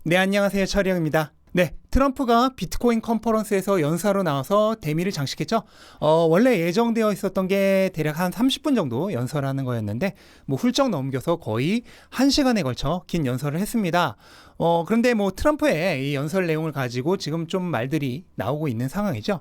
네, 안녕하세요. 철영입니다. 네, 트럼프가 비트코인 컨퍼런스에서 연사로 나와서 대미를 장식했죠. 원래 예정되어 있었던 게 대략 한 30분 정도 연설하는 거였는데 훌쩍 넘겨서 거의 1시간에 걸쳐 긴 연설을 했습니다. 그런데 트럼프의 이 연설 내용을 가지고 지금 좀 말들이 나오고 있는 상황이죠.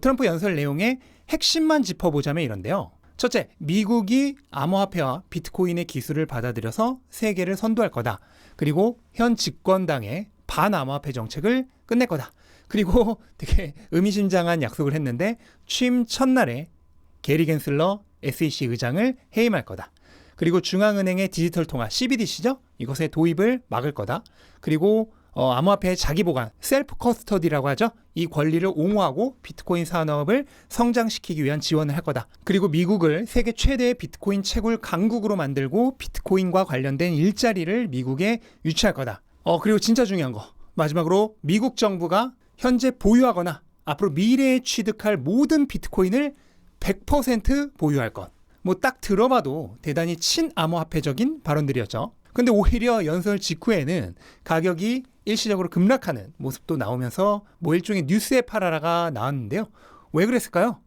트럼프 연설 내용의 핵심만 짚어보자면 이런데요. 첫째, 미국이 암호화폐와 비트코인의 기술을 받아들여서 세계를 선도할 거다. 그리고 현 집권당의 반암호화폐 정책을 끝낼 거다. 그리고 되게 의미심장한 약속을 했는데 취임 첫날에 게리 겐슬러 SEC 의장을 해임할 거다. 그리고 중앙은행의 디지털 통화 CBDC죠? 이것의 도입을 막을 거다. 그리고 암호화폐의 자기 보관, 셀프 커스터디라고 하죠. 이 권리를 옹호하고 비트코인 산업을 성장시키기 위한 지원을 할 거다. 그리고 미국을 세계 최대의 비트코인 채굴 강국으로 만들고 비트코인과 관련된 일자리를 미국에 유치할 거다. 그리고 진짜 중요한 거. 마지막으로 미국 정부가 현재 보유하거나 앞으로 미래에 취득할 모든 비트코인을 100% 보유할 것. 딱 들어봐도 대단히 친암호화폐적인 발언들이었죠. 근데 오히려 연설 직후에는 가격이 일시적으로 급락하는 모습도 나오면서 일종의 뉴스의 파라라가 나왔는데요. 왜 그랬을까요?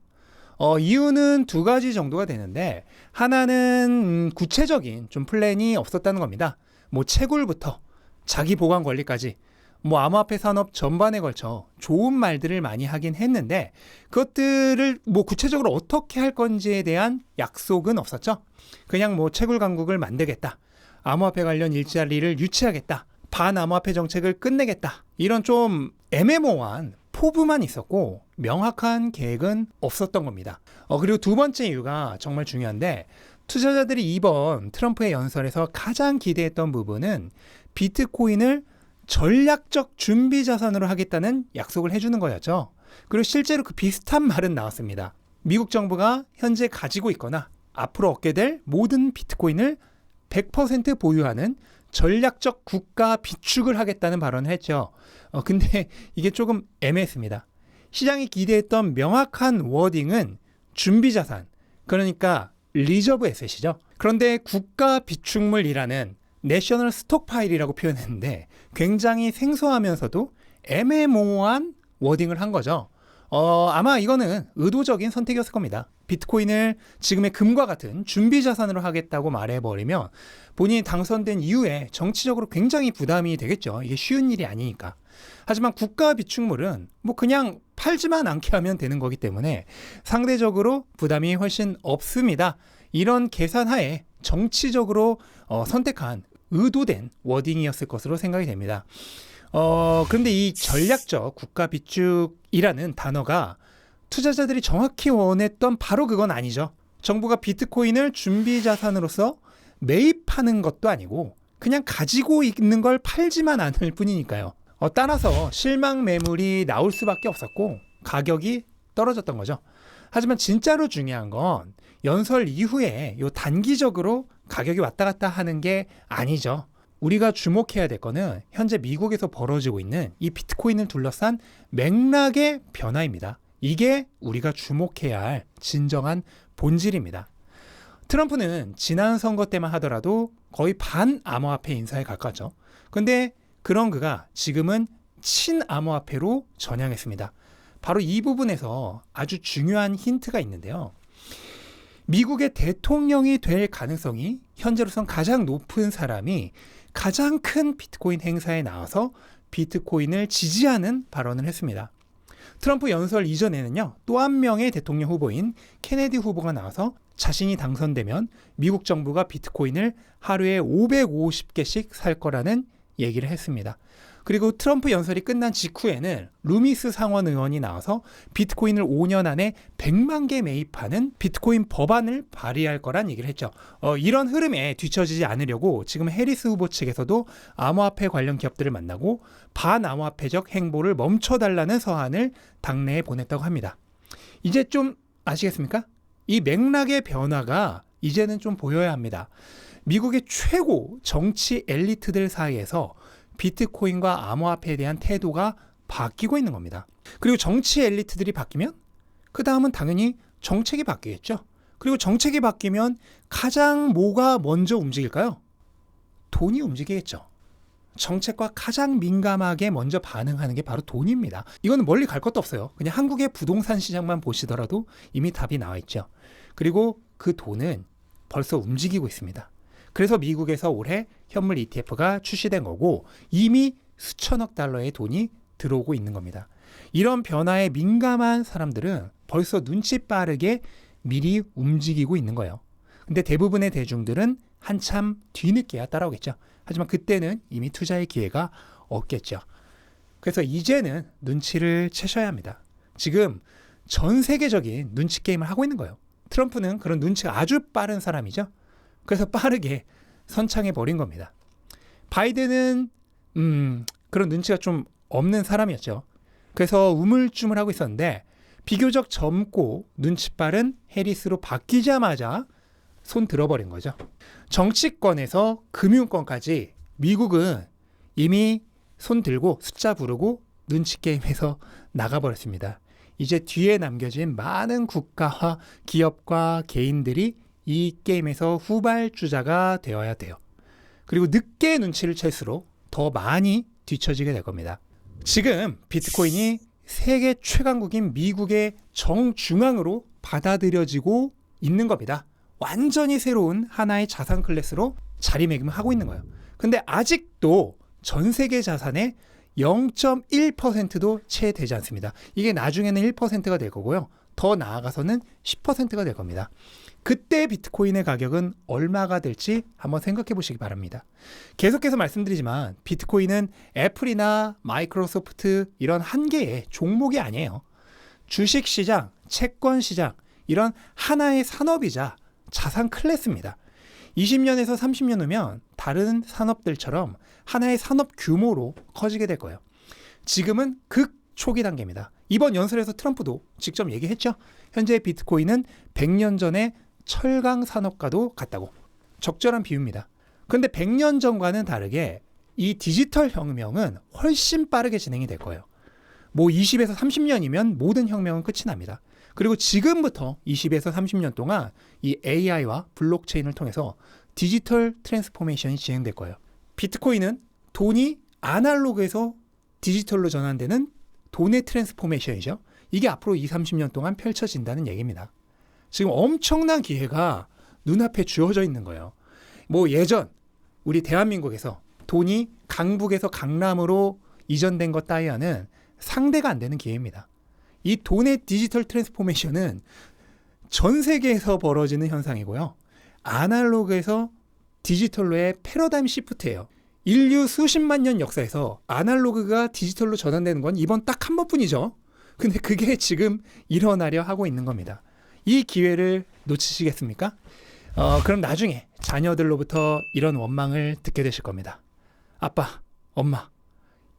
이유는 두 가지 정도가 되는데 하나는 구체적인 좀 플랜이 없었다는 겁니다. 채굴부터 자기 보관 권리까지 암호화폐 산업 전반에 걸쳐 좋은 말들을 많이 하긴 했는데 그것들을 구체적으로 어떻게 할 건지에 대한 약속은 없었죠. 그냥 채굴 강국을 만들겠다. 암호화폐 관련 일자리를 유치하겠다. 반암호화폐 정책을 끝내겠다. 이런 좀 애매모호한 포부만 있었고 명확한 계획은 없었던 겁니다. 그리고 두 번째 이유가 정말 중요한데 투자자들이 이번 트럼프의 연설에서 가장 기대했던 부분은 비트코인을 전략적 준비 자산으로 하겠다는 약속을 해주는 거였죠. 그리고 실제로 그 비슷한 말은 나왔습니다. 미국 정부가 현재 가지고 있거나 앞으로 얻게 될 모든 비트코인을 100% 보유하는 전략적 국가 비축을 하겠다는 발언을 했죠. 근데 이게 조금 애매했습니다. 시장이 기대했던 명확한 워딩은 준비자산, 그러니까 리저브 에셋이죠. 그런데 국가 비축물이라는 내셔널 스톡파일이라고 표현했는데 굉장히 생소하면서도 애매모호한 워딩을 한 거죠. 아마 이거는 의도적인 선택이었을 겁니다. 비트코인을 지금의 금과 같은 준비 자산으로 하겠다고 말해버리면 본인이 당선된 이후에 정치적으로 굉장히 부담이 되겠죠. 이게 쉬운 일이 아니니까. 하지만 국가 비축물은 그냥 팔지만 않게 하면 되는 거기 때문에 상대적으로 부담이 훨씬 없습니다. 이런 계산하에 정치적으로 선택한 의도된 워딩이었을 것으로 생각이 됩니다. 그런데 이 전략적 국가 비축이라는 단어가 투자자들이 정확히 원했던 바로 그건 아니죠. 정부가 비트코인을 준비 자산으로서 매입하는 것도 아니고 그냥 가지고 있는 걸 팔지만 않을 뿐이니까요. 따라서 실망 매물이 나올 수밖에 없었고 가격이 떨어졌던 거죠. 하지만 진짜로 중요한 건 연설 이후에 단기적으로 가격이 왔다 갔다 하는 게 아니죠. 우리가 주목해야 될 거는 현재 미국에서 벌어지고 있는 이 비트코인을 둘러싼 맥락의 변화입니다. 이게 우리가 주목해야 할 진정한 본질입니다. 트럼프는 지난 선거 때만 하더라도 거의 반암호화폐 인사에 가깝죠. 근데 그런 그가 지금은 친암호화폐로 전향했습니다. 바로 이 부분에서 아주 중요한 힌트가 있는데요. 미국의 대통령이 될 가능성이 현재로선 가장 높은 사람이 가장 큰 비트코인 행사에 나와서 비트코인을 지지하는 발언을 했습니다. 트럼프 연설 이전에는요, 또 한 명의 대통령 후보인 케네디 후보가 나와서 자신이 당선되면 미국 정부가 비트코인을 하루에 550개씩 살 거라는 얘기를 했습니다. 그리고 트럼프 연설이 끝난 직후에는 루미스 상원 의원이 나와서 비트코인을 5년 안에 100만 개 매입하는 비트코인 법안을 발의할 거란 얘기를 했죠. 이런 흐름에 뒤처지지 않으려고 지금 해리스 후보 측에서도 암호화폐 관련 기업들을 만나고 반암호화폐적 행보를 멈춰달라는 서한을 당내에 보냈다고 합니다. 이제 좀 아시겠습니까? 이 맥락의 변화가 이제는 좀 보여야 합니다. 미국의 최고 정치 엘리트들 사이에서 비트코인과 암호화폐에 대한 태도가 바뀌고 있는 겁니다. 그리고 정치 엘리트들이 바뀌면 그 다음은 당연히 정책이 바뀌겠죠. 그리고 정책이 바뀌면 가장 뭐가 먼저 움직일까요? 돈이 움직이겠죠. 정책과 가장 민감하게 먼저 반응하는 게 바로 돈입니다. 이거는 멀리 갈 것도 없어요. 그냥 한국의 부동산 시장만 보시더라도 이미 답이 나와 있죠. 그리고 그 돈은 벌써 움직이고 있습니다. 그래서 미국에서 올해 현물 ETF가 출시된 거고 이미 수천억 달러의 돈이 들어오고 있는 겁니다. 이런 변화에 민감한 사람들은 벌써 눈치 빠르게 미리 움직이고 있는 거예요. 근데 대부분의 대중들은 한참 뒤늦게야 따라오겠죠. 하지만 그때는 이미 투자의 기회가 없겠죠. 그래서 이제는 눈치를 채셔야 합니다. 지금 전 세계적인 눈치 게임을 하고 있는 거예요. 트럼프는 그런 눈치가 아주 빠른 사람이죠. 그래서 빠르게 선창해 버린 겁니다. 바이든은 그런 눈치가 좀 없는 사람이었죠. 그래서 우물쭈물하고 있었는데 비교적 젊고 눈치 빠른 해리스로 바뀌자마자 손 들어버린 거죠. 정치권에서 금융권까지 미국은 이미 손 들고 숫자 부르고 눈치 게임에서 나가버렸습니다. 이제 뒤에 남겨진 많은 국가와 기업과 개인들이 이 게임에서 후발주자가 되어야 돼요. 그리고 늦게 눈치를 챌수록 더 많이 뒤처지게 될 겁니다. 지금 비트코인이 세계 최강국인 미국의 정중앙으로 받아들여지고 있는 겁니다. 완전히 새로운 하나의 자산 클래스로 자리매김하고 있는 거예요. 근데 아직도 전 세계 자산의 0.1%도 채 되지 않습니다. 이게 나중에는 1%가 될 거고요. 더 나아가서는 10%가 될 겁니다. 그때 비트코인의 가격은 얼마가 될지 한번 생각해 보시기 바랍니다. 계속해서 말씀드리지만 비트코인은 애플이나 마이크로소프트 이런 한 개의 종목이 아니에요. 주식시장, 채권시장 이런 하나의 산업이자 자산 클래스입니다. 20년에서 30년 후면 다른 산업들처럼 하나의 산업 규모로 커지게 될 거예요. 지금은 극 초기 단계입니다. 이번 연설에서 트럼프도 직접 얘기했죠. 현재 비트코인은 100년 전에 철강 산업과도 같다고. 적절한 비유입니다. 그런데 100년 전과는 다르게 이 디지털 혁명은 훨씬 빠르게 진행이 될 거예요. 뭐 20에서 30년이면 모든 혁명은 끝이 납니다. 그리고 지금부터 20에서 30년 동안 이 AI와 블록체인을 통해서 디지털 트랜스포메이션이 진행될 거예요. 비트코인은 돈이 아날로그에서 디지털로 전환되는 돈의 트랜스포메이션이죠. 이게 앞으로 20, 30년 동안 펼쳐진다는 얘기입니다. 지금 엄청난 기회가 눈앞에 주어져 있는 거예요. 뭐 예전 우리 대한민국에서 돈이 강북에서 강남으로 이전된 것 따위와는 상대가 안 되는 기회입니다. 이 돈의 디지털 트랜스포메이션은 전 세계에서 벌어지는 현상이고요. 아날로그에서 디지털로의 패러다임 시프트예요. 인류 수십만 년 역사에서 아날로그가 디지털로 전환되는 건 이번 딱 한 번뿐이죠. 근데 그게 지금 일어나려 하고 있는 겁니다. 이 기회를 놓치시겠습니까? 그럼 나중에 자녀들로부터 이런 원망을 듣게 되실 겁니다. 아빠, 엄마,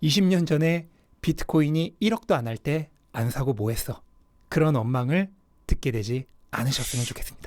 20년 전에 비트코인이 1억도 안 할 때 안 사고 뭐 했어? 그런 원망을 듣게 되지 않으셨으면 좋겠습니다.